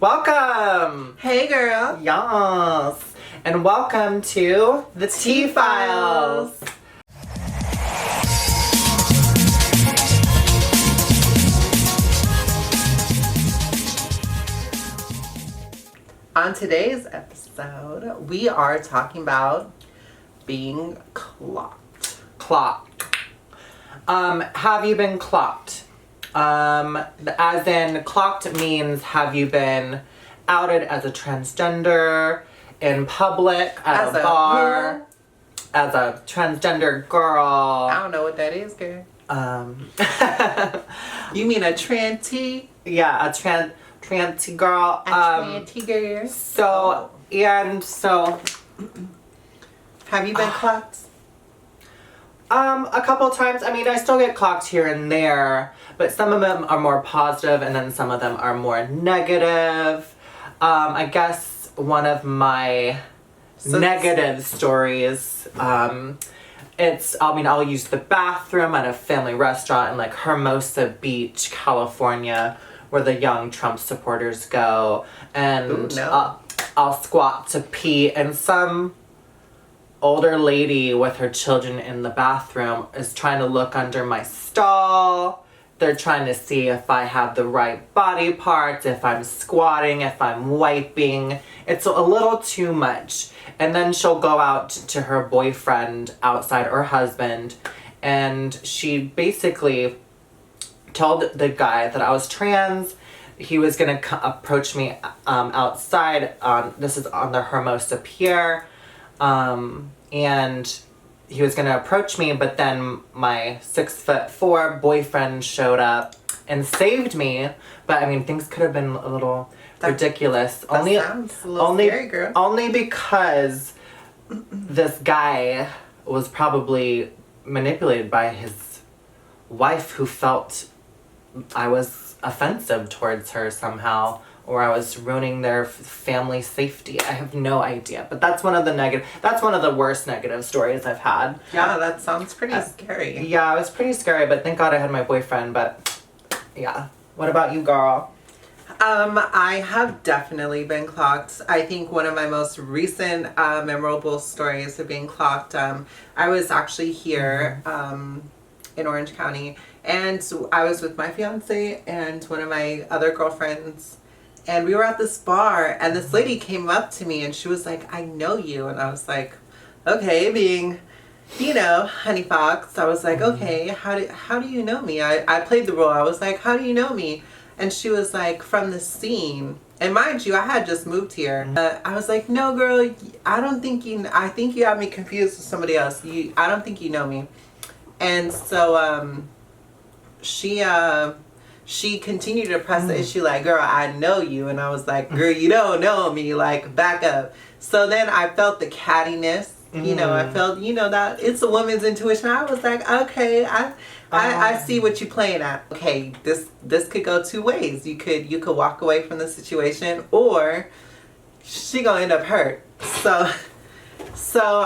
Welcome! Hey girl! Yes! And welcome to the T-Files! On today's episode, we are talking about being clocked. Clocked. Have you been clocked? As in, clocked means have you been outed as a transgender in public, at a bar, as a transgender girl. I don't know what that is, girl. You mean a tranty? Yeah, a tranty girl. A tranty girl. So, have you been clocked? A couple times. I mean, I still get clocked here and there, but some of them are more positive and then some of them are more negative. I guess one of my negative stories, I'll use the bathroom at a family restaurant in like Hermosa Beach, California, where the young Trump supporters go, and I'll squat to pee, and some older lady with her children in the bathroom is trying to look under my stall. They're trying to see if I have the right body parts, if I'm squatting, if I'm wiping. It's a little too much. And then she'll go out to her boyfriend outside, or husband, and she basically told the guy that I was trans. He was gonna approach me outside. This is on the Hermosa Pier. And he was gonna approach me, but then my 6'4" boyfriend showed up and saved me. But I mean, things could have been a little ridiculous. That sounds a little scary, girl. Only because this guy was probably manipulated by his wife, who felt I was offensive towards her somehow, or I was ruining their family safety. I have no idea. But that's one of the worst negative stories I've had. Yeah, that sounds pretty scary. Yeah, it was pretty scary, but thank God I had my boyfriend. But yeah. What about you, girl? I have definitely been clocked. I think one of my most recent memorable stories of being clocked, I was actually here in Orange County, and I was with my fiance and one of my other girlfriends, and we were at this bar, and this lady came up to me and she was like, "I know you." And I was like, okay, being, honey fox, I was like, okay, how do you know me? I played the role. I was like, how do you know me? And she was like, from the scene. And mind you, I had just moved here. I was like, no, girl, I think you have me confused with somebody else. I don't think you know me. And so she continued to press the issue like, girl, I know you. And I was like, girl, you don't know me, like, back up. So then I felt the cattiness, I felt, that it's a woman's intuition. I was like, okay, I see what you're playing at. Okay, this could go two ways. You could walk away from the situation, or she gonna end up hurt. So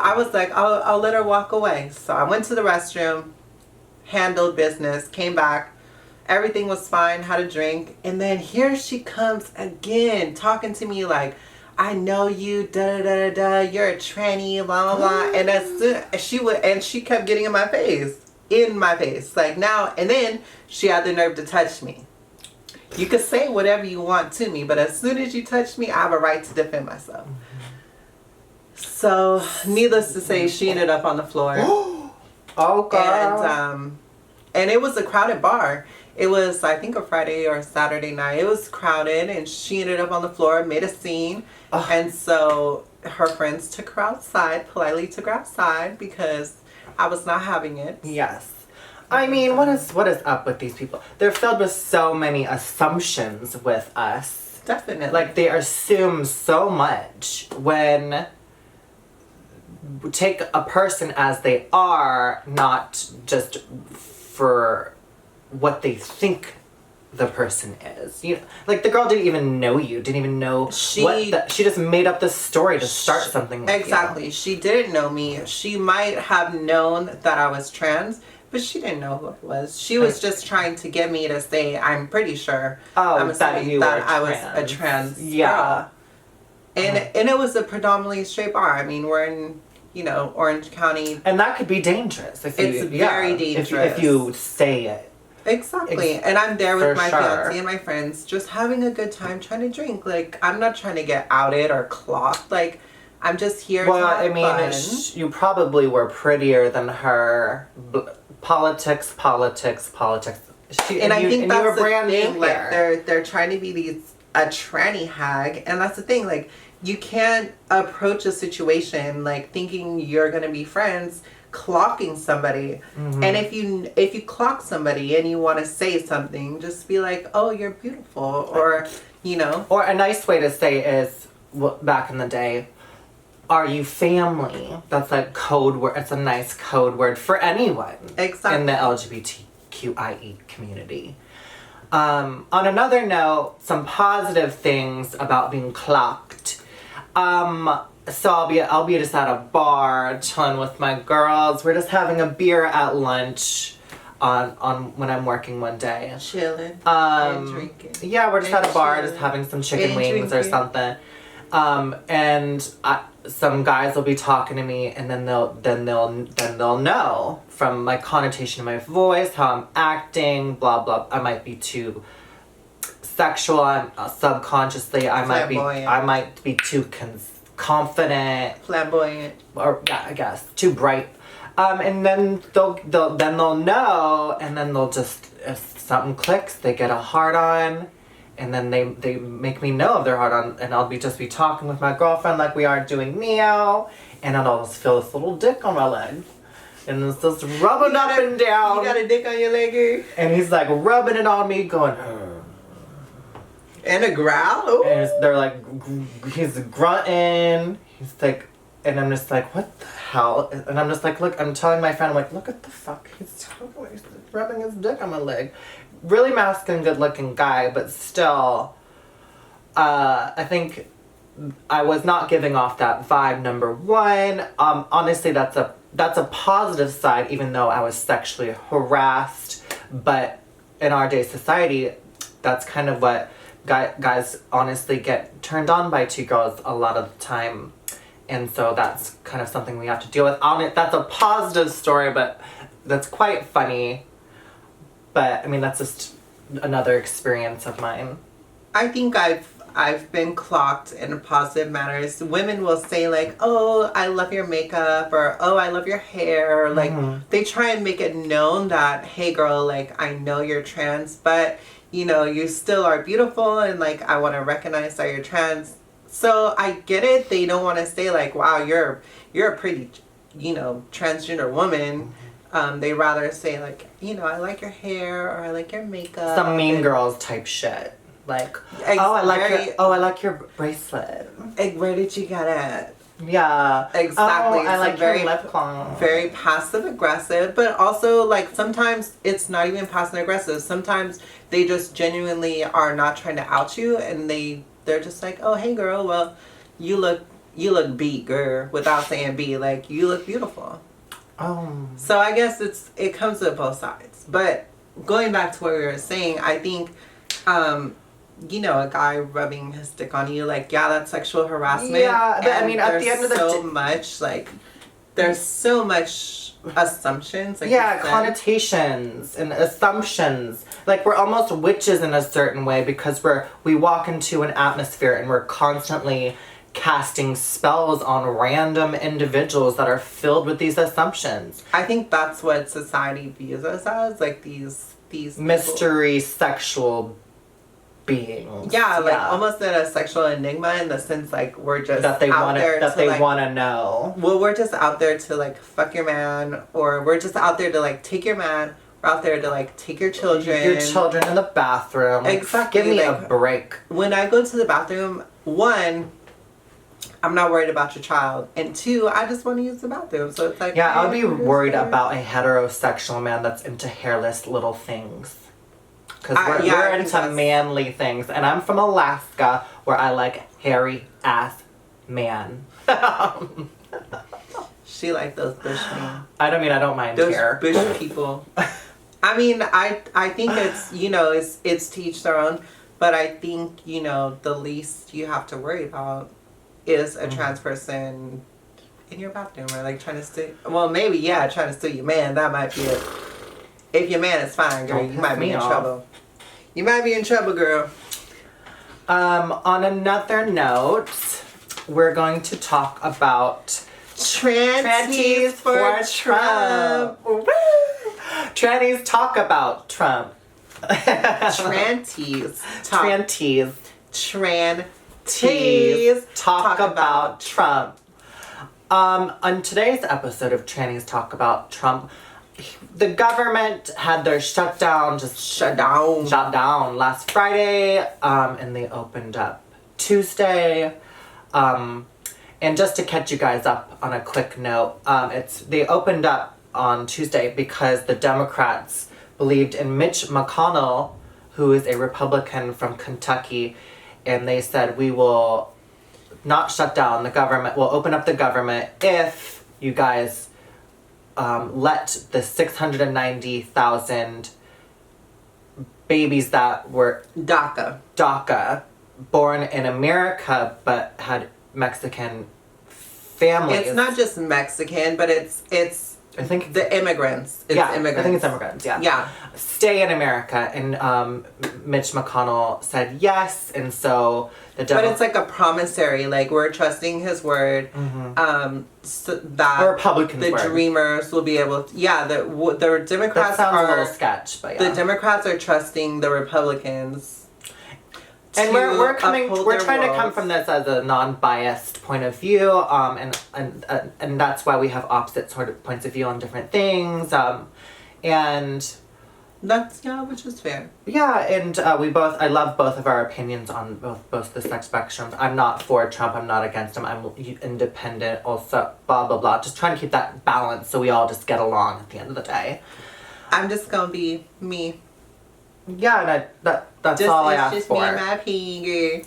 I was like, I'll let her walk away. So I went to the restroom, handled business, came back. Everything was fine, had a drink, and then here she comes again, talking to me like, I know you, da da da da, you're a tranny, blah blah blah. And as soon she kept getting in my face, like now, and then she had the nerve to touch me. You could say whatever you want to me, but as soon as you touch me, I have a right to defend myself. So, needless to say, she ended up on the floor. Oh God. And it was a crowded bar. It was, I think, a Friday or a Saturday night. It was crowded, and she ended up on the floor, made a scene. And so her friends took her outside, politely took her outside, because I was not having it. Yes. I mean, what is up with these people? They're filled with so many assumptions with us. Definitely. Like, they assume so much when take a person as they are, not just for what they think the person is. Like, the girl didn't even know you, didn't even know she just made up this story to start something with Exactly. You. She didn't know me. She might have known that I was trans, but But she didn't know who I was. She was just trying to get me to say, I'm pretty sure. Oh, that I was a trans girl. And it was a predominantly straight bar. I mean, we're in, Orange County. And that could be dangerous. It's very dangerous. If you say it. Exactly. And I'm there with my fiance and my friends, just having a good time, trying to drink. Like, I'm not trying to get outed or clocked. Like, I'm just here to have fun. You probably were prettier than her. Politics. And I think that's the thing. Like, they're trying to be a tranny hag. And that's the thing. Like, you can't approach a situation, like, thinking you're going to be friends, clocking somebody. Mm-hmm. And if you clock somebody and you want to say something, just be like, oh, you're beautiful, or or a nice way to say is, back in the day, are you family? That's a code word. It's a nice code word for anyone. Exactly. In the LGBTQIE community. On another note, some positive things about being clocked. So I'll be just at a bar chilling with my girls. We're just having a beer at lunch on when I'm working one day. Chilling. And drinking. Yeah, we're just at a bar just having some chicken wings or something. And some guys will be talking to me, and then they'll know from my connotation of my voice, how I'm acting, blah blah. I might be too sexual. I'm subconsciously I might be too confident, flamboyant, or I guess too bright. And then they'll know, and then they'll just, if something clicks, they get a hard on. And then they make me know of their heart on, and I'll just be talking with my girlfriend like we are doing now, and I'll just feel this little dick on my leg, and it's just rubbing up and down. You got a dick on your leg, girl? And he's like rubbing it on me, going, and a growl. Ooh. And they're like, he's grunting. He's like, and I'm just like, what the hell? And I'm just like, look, I'm telling my friend, I'm like, look at the fuck, he's rubbing his dick on my leg. Really masculine, good-looking guy, but still, I think I was not giving off that vibe. Number one, honestly, that's a positive side, even though I was sexually harassed. But in our day society, that's kind of what guys honestly get turned on by two girls a lot of the time, and so that's kind of something we have to deal with. That's a positive story, but that's quite funny. But I mean, that's just another experience of mine. I think I've been clocked in positive manners. Women will say like, "Oh, I love your makeup," or "Oh, I love your hair." Like, they try and make it known that, "Hey, girl, like, I know you're trans, but you still are beautiful, and like, I want to recognize that you're trans." So I get it. They don't want to say like, "Wow, you're a pretty, transgender woman." They rather say like, I like your hair, or I like your makeup. Some mean girls type shit. Like, I like your bracelet. Where did you get it? Yeah. Exactly. I like your lip balm. Very passive aggressive, but also like sometimes it's not even passive aggressive. Sometimes they just genuinely are not trying to out you, and they're just like, "Oh, hey girl, well, you look beat, girl," without saying beat. Like, you look beautiful. So I guess it comes with both sides. But going back to what we were saying, I think, a guy rubbing his dick on you, like, yeah, that's sexual harassment. Yeah, but I mean, at the end of the day, there's so much assumptions. Like, yeah, connotations and assumptions. Like, we're almost witches in a certain way, because we walk into an atmosphere and we're constantly casting spells on random individuals that are filled with these assumptions. I think that's what society views us as, like these mystery sexual beings. Yeah, like almost a sexual enigma, in the sense like we're just want to know. Well, we're just out there to like fuck your man, or we're just out there to like take your man. We're out there to like take your children. Your children in the bathroom. Like, exactly. Give me a break. When I go to the bathroom, one, I'm not worried about your child, and two, I just want to use the bathroom. So it's like, yeah, I would be worried about a heterosexual man that's into hairless little things, because we're into manly things, and I'm from Alaska, where I like hairy ass man. She like those Bushmen. I don't mind Those here. Bush people. I mean, I think it's, it's to each their own, but I think, the least you have to worry about is a trans person in your bathroom or like trying to steal. Well, maybe, trying to steal your man. That might be it. If your man is fine, girl, you might be in trouble. You might be in trouble, girl. On another note, we're going to talk about Trannies for Trump. Woo! Trannies talk about Trump. Trannies. Trannies talk about Trump. On today's episode of Trannies Talk About Trump, the government had their shutdown shut down last Friday, and they opened up Tuesday. And just to catch you guys up on a quick note, they opened up on Tuesday because the Democrats believed in Mitch McConnell, who is a Republican from Kentucky, and they said, we will not shut down the government, we'll open up the government if you guys let the 690,000 babies that were DACA, born in America but had Mexican families. It's not just Mexican, but it's I think the immigrants. Immigrants. I think it's immigrants. Yeah. Stay in America, and Mitch McConnell said yes, and so but it's like a promissory. Like we're trusting his word. So that the Republicans' the word. Dreamers will be able to. Yeah, the Democrats that sounds are a little sketch, but yeah. The Democrats are trusting the Republicans. And we're trying to come from this as a non-biased point of view, and that's why we have opposite sort of points of view on different things, and that's which is fair. Yeah, and I love both of our opinions on both the sex spectrums. I'm not for Trump. I'm not against him. I'm independent. Also, blah blah blah. Just trying to keep that balance so we all just get along at the end of the day. I'm just gonna be me. Yeah, and that's all I ask for. It's just me and my finger.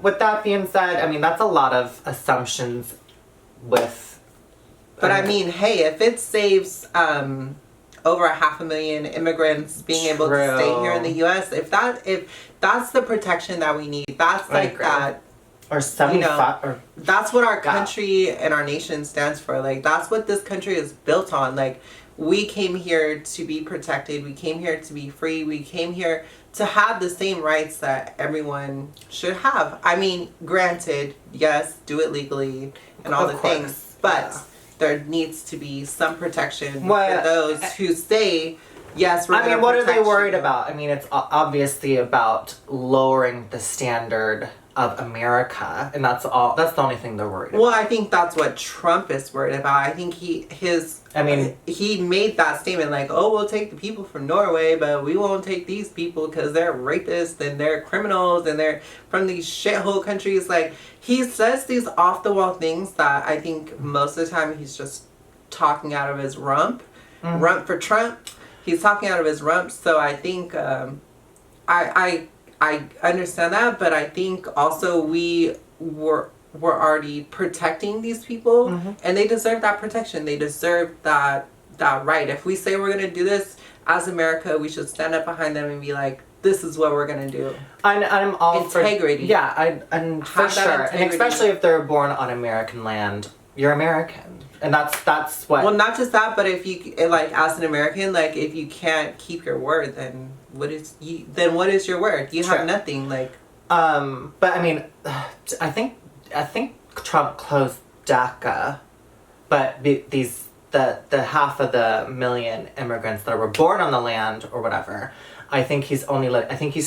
With that being said, I mean, that's a lot of assumptions with... But I mean, hey, if it saves over 500,000 immigrants being able to stay here in the U.S., if that's the protection that we need, that's like that... Or 75... that's what our country and our nation stands for. Like, that's what this country is built on. Like... We came here to be protected. We came here to be free. We came here to have the same rights that everyone should have. I mean, granted, yes, do it legally and all the things, but there needs to be some protection for those who stay. Yes, we're what are they worried about? I mean, it's obviously about lowering the standard of America, and that's the only thing they're worried about. Well, I think that's what Trump is worried about. I think he made that statement like, oh, we'll take the people from Norway, but we won't take these people because they're rapists and they're criminals and they're from these shithole countries. Like, he says these off-the-wall things that I think most of the time he's just talking out of his rump. Rump for Trump. He's talking out of his rump. So I think I understand that, but I think also we were already protecting these people, and they deserve that protection. They deserve that right. If we say we're going to do this as America, we should stand up behind them and be like, this is what we're going to do. I'm all integrity. And for sure. And especially if they're born on American land, you're American. And that's what... Well, not just that, but if you, like, as an American, like, if you can't keep your word, then what is your word? You have nothing, like... But I mean, I think Trump closed DACA, but the half of the million immigrants that were born on the land or whatever, I think he's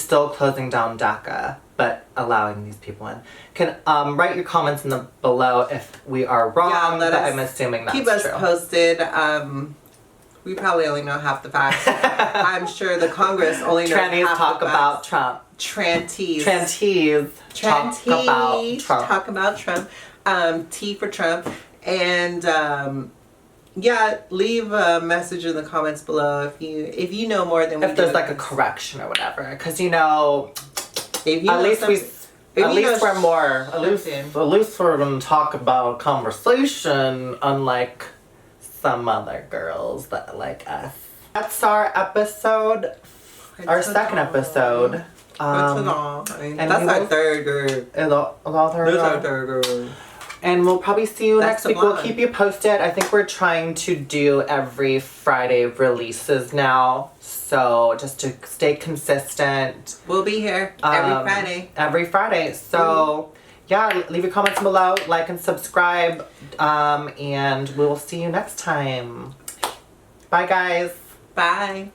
still closing down DACA, but allowing these people in. Can write your comments below if we are wrong, but I'm assuming that's true. Keep us posted. We probably only know half the facts. I'm sure the Congress only knows half the facts. Talk about Trump. Trannies talk about Trump. T for Trump. And leave a message in the comments below if you know more than we do. If there's like a correction or whatever, because at least At least we're more. At least in. we're gonna talk about conversation, unlike some other girls that like us. That's our episode. Our second episode. And that's our third girl. That's our third girl. And we'll probably see you next week. Sublime. We'll keep you posted. I think we're trying to do every Friday releases now. So just to stay consistent. We'll be here every Friday. Every Friday. So yeah, leave your comments below, like and subscribe. And we'll see you next time. Bye guys. Bye.